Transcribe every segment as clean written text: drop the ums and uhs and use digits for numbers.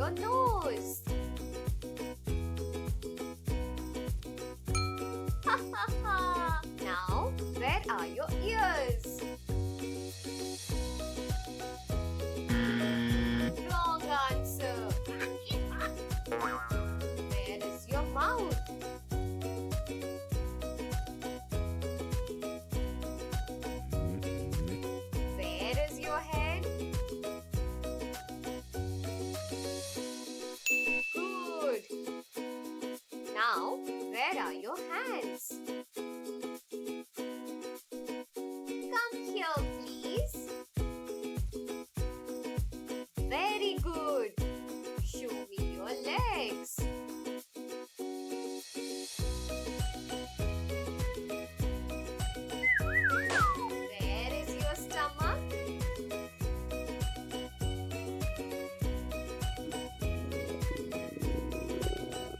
your nose? Ha ha ha! Now, where are your ears? Wrong answer. Where is your mouth? Where is your head? Good. Now, where are your hands? Come here, please. Very good. Show me your legs. Where is your stomach?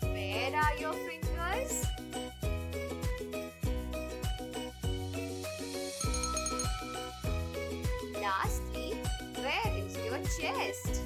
Where are your fingers? Lastly, where is your chest?